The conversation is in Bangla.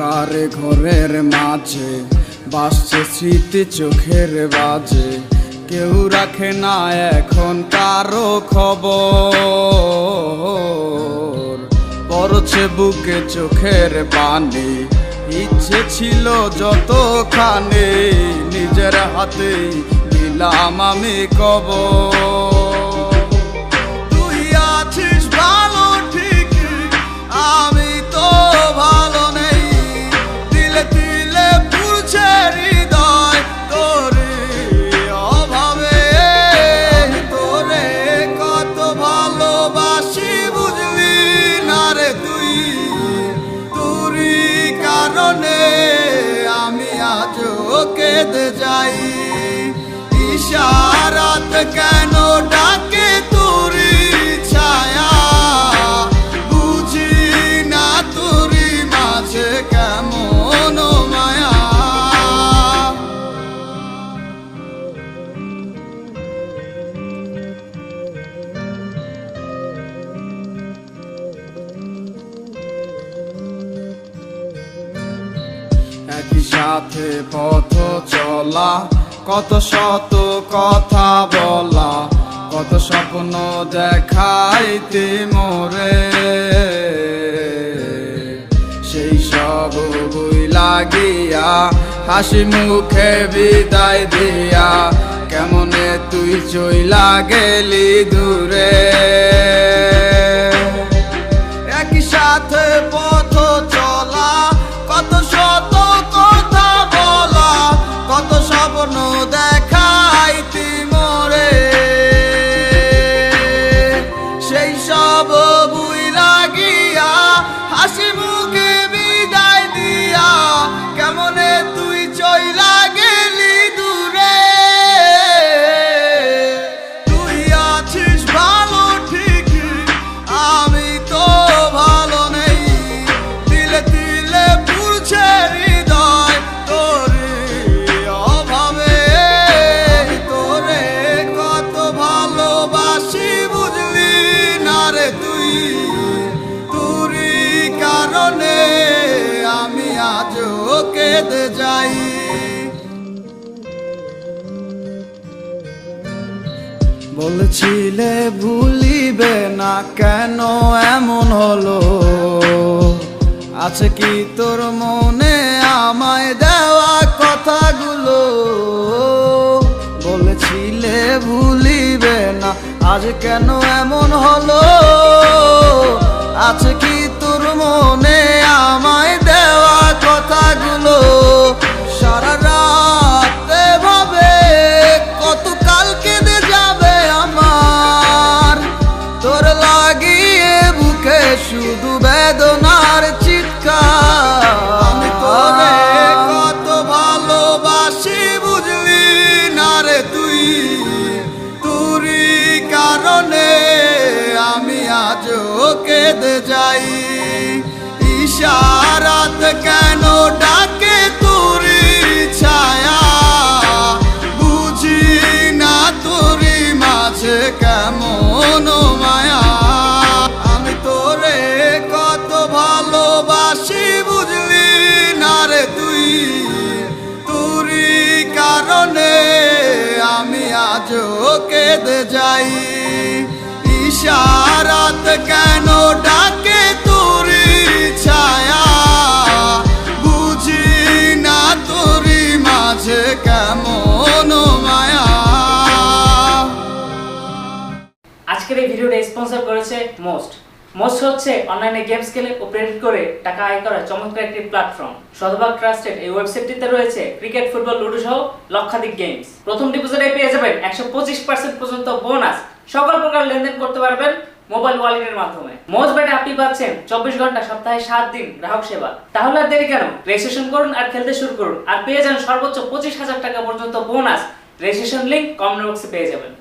অন্ধকার ঘরের মাঝে বাসছে স্মৃতি চোখের বাজে, কেউ রাখে না এখন কারো খবর। পড়ছে বুকে চোখের পানি, ইচ্ছে ছিল যতখানি নিজের হাতেই দিলাম আমি কবর। তুই আছিস ভালো ঠিক, আমি তো ভালো নেই, দিলে দিলে পুড়ছে হৃদয় তোর অভাবে। তোরে কত ভালোবাসি বুঝলি না রে তুই, তোরই কারণে আমি আজও কেঁদে যাই। ইশারাত কেন ডাকে তোরই ছায়া, বুঝি না তোরই মাঝে কেমন মায়া। একই সাথে পথ চলা, কত শত কথা বলা, কত স্বপ্ন দেখাইতে মোরে, সেই সব ভুইলা গিয়া হাসি মুখে বিদায় দিয়া কেমনে তুই চইলা গেলি দূরে। একই সাথে পথ চলা, কত শত কথা বলা, কত স্বপ্ন দেখাইতি মোরে, সেই সব ভুইলা গিয়া হাসি মুখে বিদায় দিয়া কেমনে তুই চইলা গেলি দূরে। তুই আছিস ভালো ঠিক, আমি তো ভালো নেই, দিলে দিলে পুড়ছে হৃদয় তোর অভাবে। তোরে কত ভালোবাসি বুঝলি না রে তুই, তোরই কারণে আমি আজও কেঁদে যাই। বলছিলে ভুলিবে না, কেন এমন হলো? আছে কি তোর মনে আমায় দেওয়া কথাগুলো? বলেছিলে ভুলিবে না, আজ কেন এমন হলো? আছে কি তোর মনে আমায় দেওয়া কথাগুলো? সারা রাত ভাবে কত কাল কেঁদে যাবে আমার, তোর লাগিয়ে বুকে শুধু বেদনার চিৎকার। আমি তোরে কত ভালোবাসি বুঝলি না রে তুই, তোরই কারণে আমি আজও কেঁদে যাই। ইশারাত কেন ডাকে তোরই ছায়া, বুঝি না তোরই মাঝে কেমন মায়া। আমি তোরে কত ভালোবাসি বুঝলি না রে তুই, তোরই কারণে আমি আজও কেঁদে যাই। ইশারাত কেন ডাকে তোরই ছায়া, বুঝি না তোরই মাঝে কেমন মায়া। আজকের এই ভিডিওটা স্পন্সর করেছে মোস্ট। মোস্ট হচ্ছে অনলাইনে গেমস খেলে ও প্রেডিক্ট করে টাকা আয় করার চমৎকার একটি প্ল্যাটফর্ম। শতভাগ ট্রাস্টেড এই ওয়েবসাইটটিতে রয়েছে ক্রিকেট, ফুটবল, লুডো সহ লক্ষাধিক গেমস। প্রথম ডিপোজিটে পেয়ে যাবেন 125% পর্যন্ত বোনাস। সকল প্রকার লেনদেন করতে পারবেন মোবাইল ওয়ালেটের মাধ্যমে। মোস্ট ব্যাটে আপনি পাচ্ছেন 24 ঘন্টা সপ্তাহে 7 দিন গ্রাহক সেবা। তাহলে আর দেরি কেন, রেজিস্ট্রেশন করুন আর খেলতে শুরু করুন, আর পেয়ে যান সর্বোচ্চ 25,000 টাকা পর্যন্ত বোনাস। রেজিস্ট্রেশন লিংক কমেন্ট বক্সে পেয়ে যাবেন।